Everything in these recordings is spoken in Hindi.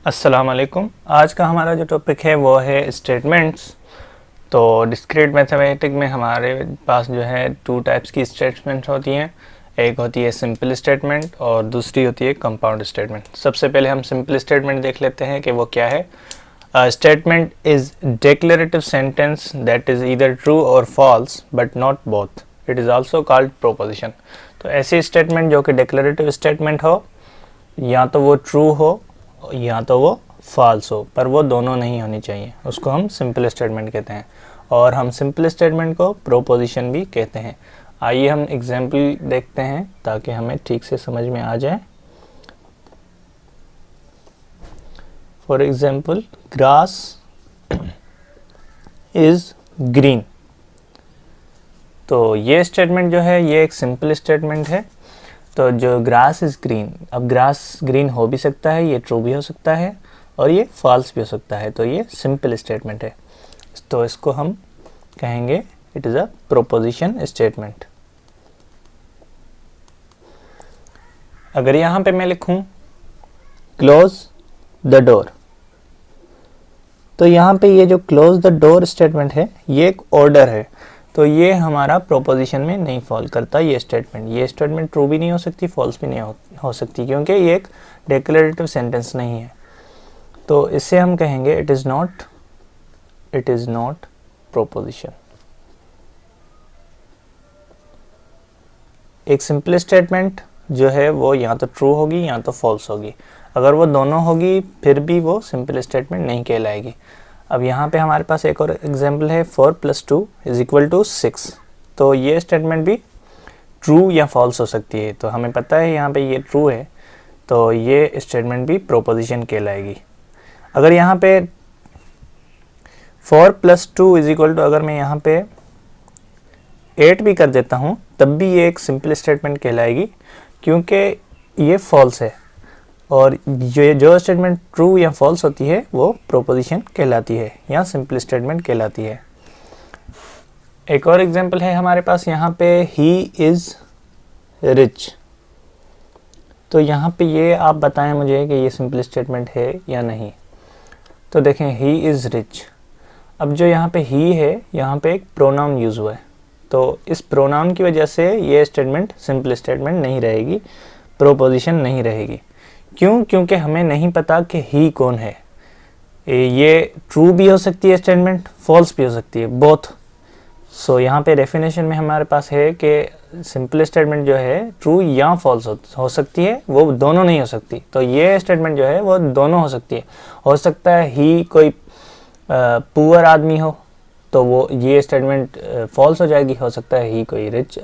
अस्सलाम वालेकुम। आज का हमारा जो टॉपिक है वो है स्टेटमेंट्स। तो डिस्क्रीट मैथमेटिक में हमारे पास जो है टू टाइप्स की स्टेटमेंट्स होती हैं। एक होती है सिंपल स्टेटमेंट और दूसरी होती है कंपाउंड स्टेटमेंट। सबसे पहले हम सिंपल स्टेटमेंट देख लेते हैं कि वो क्या है। Statement is declarative sentence that is either true or false but not both. It is also called proposition. तो ऐसी स्टेटमेंट जो कि डिक्लेरेटिव स्टेटमेंट हो, या तो वो ट्रू हो या तो वो फॉल्स हो, पर वो दोनों नहीं होनी चाहिए, उसको हम सिंपल स्टेटमेंट कहते हैं। और हम सिंपल स्टेटमेंट को प्रोपोजिशन भी कहते हैं। आइए हम एग्जाम्पल देखते हैं ताकि हमें ठीक से समझ में आ जाए। For example, grass is green. तो ये स्टेटमेंट जो है ये एक सिंपल स्टेटमेंट है। तो जो ग्रास इज़ ग्रीन, अब ग्रास ग्रीन हो भी सकता है, ये ट्रू भी हो सकता है और ये फॉल्स भी हो सकता है, तो ये सिंपल स्टेटमेंट है। तो इसको हम कहेंगे it is a proposition statement. अगर यहाँ पे मैं लिखूँ क्लोज द डोर, तो यहाँ पे ये जो क्लोज द डोर स्टेटमेंट है ये एक ऑर्डर है, तो ये हमारा प्रोपोजिशन में नहीं फॉल करता। ये स्टेटमेंट ट्रू भी नहीं हो सकती, फॉल्स भी नहीं हो सकती, क्योंकि ये एक डिक्लेरेटिव सेंटेंस नहीं है। तो इससे हम कहेंगे इट इज़ नॉट प्रोपोजिशन। एक सिंपल स्टेटमेंट जो है वो या तो ट्रू होगी या तो फॉल्स होगी। अगर वो दोनों होगी फिर भी वो सिंपल स्टेटमेंट नहीं कहलाएगी। अब यहाँ पे हमारे पास एक और एग्जाम्पल है 4 + 2 = 6। तो ये स्टेटमेंट भी ट्रू या फॉल्स हो सकती है। तो हमें पता है यहाँ पे ये ट्रू है, तो ये स्टेटमेंट भी प्रोपोजिशन कहलाएगी। अगर यहाँ पे 4 + 2 = अगर मैं यहाँ पे 8 भी कर देता हूँ तब भी ये एक सिंपल स्टेटमेंट कहलाएगी, क्योंकि ये फॉल्स है। और जो स्टेटमेंट ट्रू या फॉल्स होती है वो प्रोपोजिशन कहलाती है या सिंपल स्टेटमेंट कहलाती है। एक और एग्जांपल है हमारे पास यहाँ पे ही इज़ रिच। तो यहाँ पे ये आप बताएं मुझे कि ये सिंपल स्टेटमेंट है या नहीं। तो देखें ही इज़ रिच। अब जो यहाँ पे ही है, यहाँ पे एक प्रोनाउन यूज़ हुआ है, तो इस प्रोनाउन की वजह से ये स्टेटमेंट सिंपल स्टेटमेंट नहीं रहेगी, प्रोपोजिशन नहीं रहेगी। क्यों? क्योंकि हमें नहीं पता कि ही कौन है। ये ट्रू भी हो सकती है स्टेटमेंट, फॉल्स भी हो सकती है, बोथ। सो यहाँ पे डेफिनेशन में हमारे पास है कि सिंपल स्टेटमेंट जो है ट्रू या फॉल्स हो सकती है, वो दोनों नहीं हो सकती। तो ये स्टेटमेंट जो है वो दोनों हो सकती है। हो सकता है ही कोई पुअर आदमी हो तो वो ये स्टेटमेंट फॉल्स हो जाएगी। हो सकता है ही कोई रिच,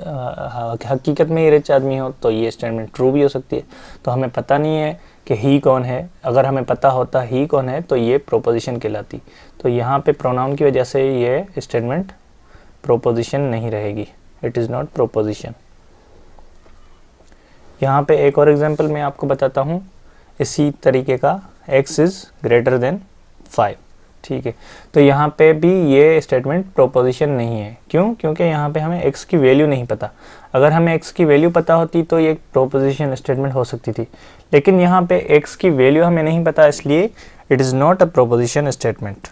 हकीकत में ही रिच आदमी हो, तो ये स्टेटमेंट ट्रू भी हो सकती है। तो हमें पता नहीं है कि ही कौन है। अगर हमें पता होता ही कौन है तो ये प्रोपोजिशन कहलाती। तो यहाँ पे प्रोनाउन की वजह से ये स्टेटमेंट प्रोपोजिशन नहीं रहेगी, इट इज़ नॉट प्रोपोजिशन। यहाँ पे एक और एग्जांपल मैं आपको बताता हूँ इसी तरीके का, x इज़ ग्रेटर देन 5। ठीक है, तो यहाँ पे भी ये स्टेटमेंट प्रोपोजिशन नहीं है। क्यों? क्योंकि यहाँ पे हमें x की वैल्यू नहीं पता। अगर हमें x की वैल्यू पता होती तो ये प्रोपोजिशन स्टेटमेंट हो सकती थी, लेकिन यहाँ पे x की वैल्यू हमें नहीं पता, इसलिए it is not a proposition statement.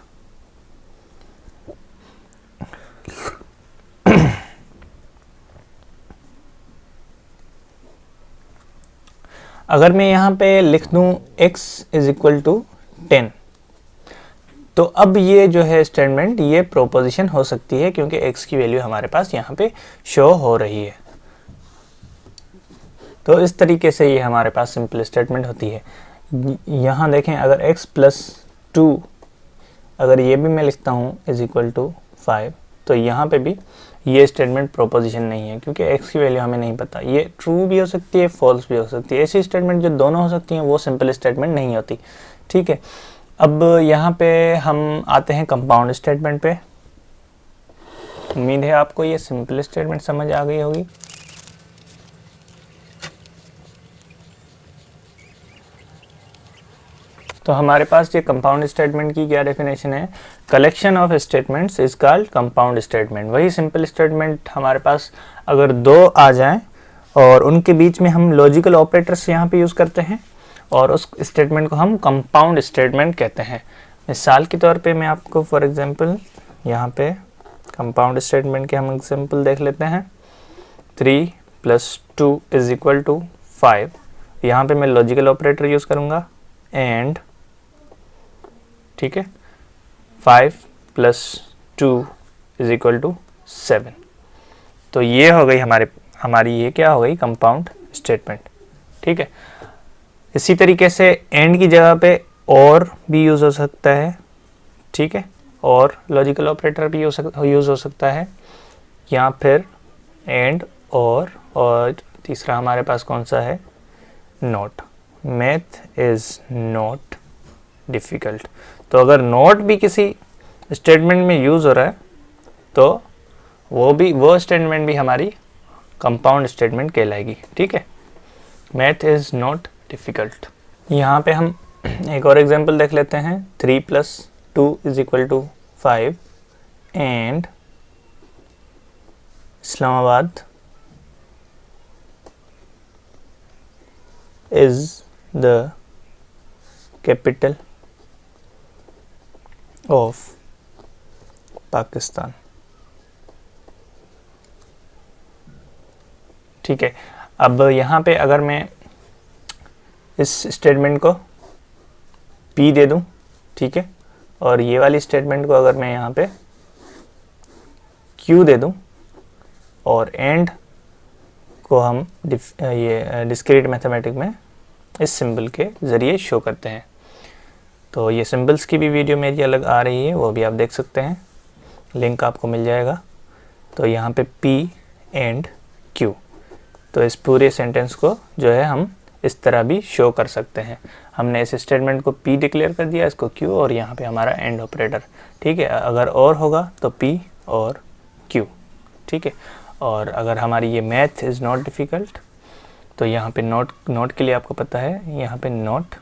अगर मैं यहाँ पे लिख दूँ x = 10, तो अब ये जो है स्टेटमेंट ये प्रोपोजिशन हो सकती है, क्योंकि x की वैल्यू हमारे पास यहाँ पे शो हो रही है। तो इस तरीके से ये हमारे पास सिंपल स्टेटमेंट होती है। यहाँ देखें, अगर x + 2, अगर ये भी मैं लिखता हूँ = 5, तो यहाँ पे भी ये स्टेटमेंट प्रोपोजिशन नहीं है, क्योंकि x की वैल्यू हमें नहीं पता। ये ट्रू भी हो सकती है, फॉल्स भी हो सकती है। ऐसी स्टेटमेंट जो दोनों हो सकती हैं वो सिंपल स्टेटमेंट नहीं होती। ठीक है, अब यहाँ पे हम आते हैं कंपाउंड स्टेटमेंट पे। उम्मीद है आपको ये सिंपल स्टेटमेंट समझ आ गई होगी। तो हमारे पास ये कंपाउंड स्टेटमेंट की क्या डेफिनेशन है? Collection of statements is called compound statement. वही सिंपल स्टेटमेंट हमारे पास अगर दो आ जाएं और उनके बीच में हम लॉजिकल ऑपरेटर्स यहाँ पे यूज़ करते हैं, और उस स्टेटमेंट को हम कंपाउंड स्टेटमेंट कहते हैं। मिसाल के तौर पे मैं आपको फॉर एग्जांपल यहाँ पे कंपाउंड स्टेटमेंट के हम एग्जांपल देख लेते हैं। 3 + 2 = 5। यहाँ पे मैं लॉजिकल ऑपरेटर यूज़ करूँगा एंड, ठीक है, 5 + 2 = 7। तो ये हो गई हमारी ये क्या हो गई, कंपाउंड स्टेटमेंट, ठीक है। इसी तरीके से एंड की जगह पे और भी यूज़ हो सकता है, ठीक है, और लॉजिकल ऑपरेटर भी यूज़ हो सकता है, या फिर एंड और तीसरा हमारे पास कौन सा है, not. Math is not difficult. तो अगर नॉट भी किसी स्टेटमेंट में यूज़ हो रहा है तो वो स्टेटमेंट भी हमारी कंपाउंड स्टेटमेंट कहलाएगी, ठीक है। Math is not difficult. यहाँ पे हम एक और एग्जांपल देख लेते हैं। 3 + 2 = 5 and Islamabad is the capital of Pakistan, ठीक है। अब यहाँ पे अगर मैं इस स्टेटमेंट को P दे दूँ, ठीक है, और ये वाली स्टेटमेंट को अगर मैं यहाँ पे Q दे दूँ, और एंड को हम ये डिस्क्रीट मैथमेटिक में इस सिंबल के ज़रिए शो करते हैं। तो ये सिंबल्स की भी वीडियो मेरी अलग आ रही है, वो भी आप देख सकते हैं, लिंक आपको मिल जाएगा। तो यहाँ पे P एंड Q, तो इस पूरे सेंटेंस को जो है हम इस तरह भी शो कर सकते हैं। हमने इस स्टेटमेंट को P डिक्लेयर कर दिया, इसको Q, और यहाँ पे हमारा एंड ऑपरेटर, ठीक है। अगर और होगा तो P और Q, ठीक है। और अगर हमारी ये मैथ इज़ नॉट डिफ़िकल्ट, तो यहाँ पे नॉट के लिए आपको पता है, यहाँ पे नॉट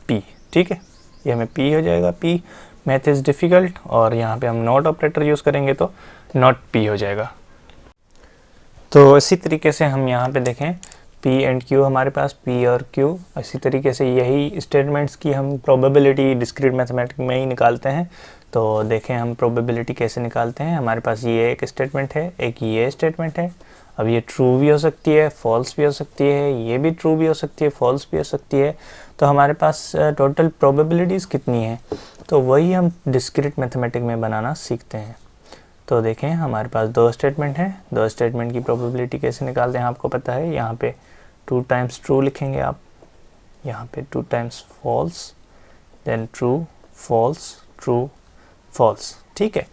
P, ठीक है, ये हमें P हो जाएगा, P मैथ इज़ डिफ़िकल्ट, और यहाँ पे हम नॉट ऑपरेटर यूज़ करेंगे तो नॉट P हो जाएगा। तो इसी तरीके से हम यहाँ पे देखें P एंड Q, हमारे पास P और Q, इसी तरीके से यही स्टेटमेंट्स की हम प्रोबेबिलिटी डिस्क्रीट मैथमेटिक्स में ही निकालते हैं। तो देखें हम प्रोबेबिलिटी कैसे निकालते हैं। हमारे पास ये एक स्टेटमेंट है, एक ये स्टेटमेंट है। अब ये ट्रू भी हो सकती है, फॉल्स भी हो सकती है, ये भी ट्रू भी हो सकती है, फॉल्स भी हो सकती है। तो हमारे पास टोटल प्रोबेबिलिटीज़ कितनी है, तो वही हम डिस्क्रीट मैथमेटिक्स में बनाना सीखते हैं। तो देखें हमारे पास 2 स्टेटमेंट हैं, 2 स्टेटमेंट की प्रोबेबिलिटी कैसे निकालते हैं आपको पता है। यहाँ पे 2 टाइम्स ट्रू लिखेंगे आप, यहाँ पे 2 times false, then true false true false, ठीक है।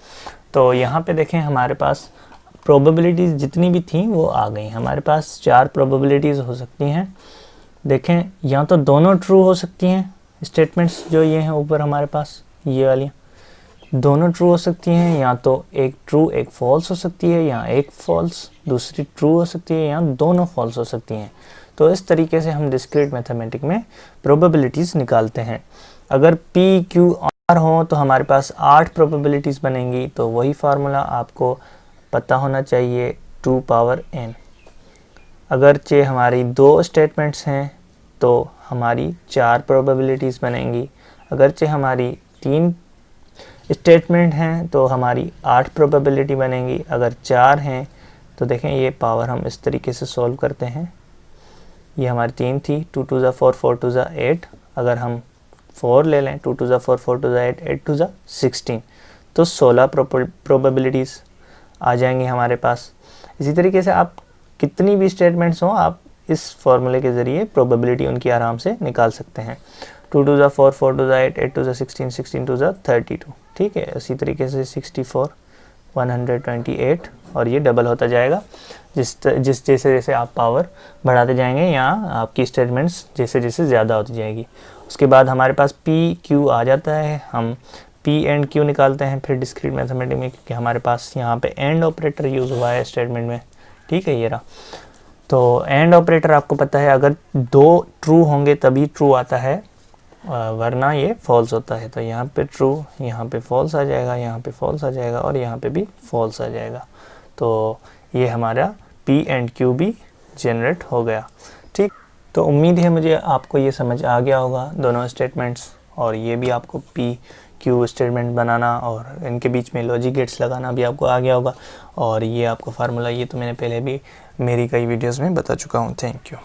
तो यहाँ पे देखें हमारे पास प्रोबेबिलिटीज़ जितनी भी थी वो आ गई। हमारे पास 4 प्रोबेबिलिटीज़ हो सकती हैं। देखें या तो दोनों ट्रू हो सकती हैं, स्टेटमेंट्स जो ये हैं ऊपर हमारे पास ये वाली दोनों ट्रू हो सकती हैं, या तो एक ट्रू एक फॉल्स हो सकती है, या एक फॉल्स दूसरी ट्रू हो सकती है, या दोनों फॉल्स हो सकती हैं। तो इस तरीके से हम डिस्क्रीट मैथमेटिक्स में प्रोबेबिलिटीज़ निकालते हैं। अगर P Q R हो तो हमारे पास 8 प्रोबेबिलिटीज़ बनेंगी। तो वही फार्मूला आपको पता होना चाहिए, 2 पावर n। अगरचे हमारी 2 स्टेटमेंट्स हैं तो हमारी 4 प्रोबेबिलिटीज़ बनेंगी। अगरचे हमारी 3 स्टेटमेंट हैं तो हमारी 8 प्रोबेबिलिटी बनेंगी। अगर 4 हैं तो देखें ये पावर हम इस तरीके से सॉल्व करते हैं। ये हमारी 3 थी, 2 2 ज़ा 4 4 2 ज़ा 8। अगर हम 4 ले लें, 2 2 ज़ा 4 4 2 ज़ा 8 8 2 ज़ा 16, तो 16 प्रोबेबिलिटीज़ आ जाएंगी हमारे पास। इसी तरीके से आप कितनी भी स्टेटमेंट्स हों, आप इस फॉर्मूले के ज़रिए प्रोबेबिलिटी उनकी आराम से निकाल सकते हैं। 2 2 ज़ा 4 4 2 ज़ा 8 8 2 ज़ा 16 16 2 ज़ा 32, ठीक है। इसी तरीके से 64 128, और ये डबल होता जाएगा जैसे जैसे आप पावर बढ़ाते जाएंगे, या आपकी स्टेटमेंट्स जैसे जैसे ज़्यादा होती जाएगी। उसके बाद हमारे पास P Q आ जाता है, हम P एंड Q निकालते हैं फिर डिस्क्रीट मैथमेटिक्स में, क्योंकि हमारे पास यहाँ पे एंड ऑपरेटर यूज़ हुआ है स्टेटमेंट में, ठीक है, ये रहा। तो एंड ऑपरेटर आपको पता है अगर 2 ट्रू होंगे तभी ट्रू आता है, वरना ये फॉल्स होता है। तो यहाँ पे ट्रू, यहाँ पे फॉल्स आ जाएगा, यहाँ पे फॉल्स आ जाएगा, और यहाँ पे भी फॉल्स आ जाएगा। तो ये हमारा P एंड Q भी जनरेट हो गया, ठीक। तो उम्मीद है मुझे आपको ये समझ आ गया होगा दोनों स्टेटमेंट्स, और ये भी आपको पी क्यू स्टेटमेंट बनाना और इनके बीच में लॉजिक गेट्स लगाना भी आपको आ गया होगा। और ये आपको फार्मूला ये तो मैंने पहले भी मेरी कई वीडियोस में बता चुका हूँ। Thank you.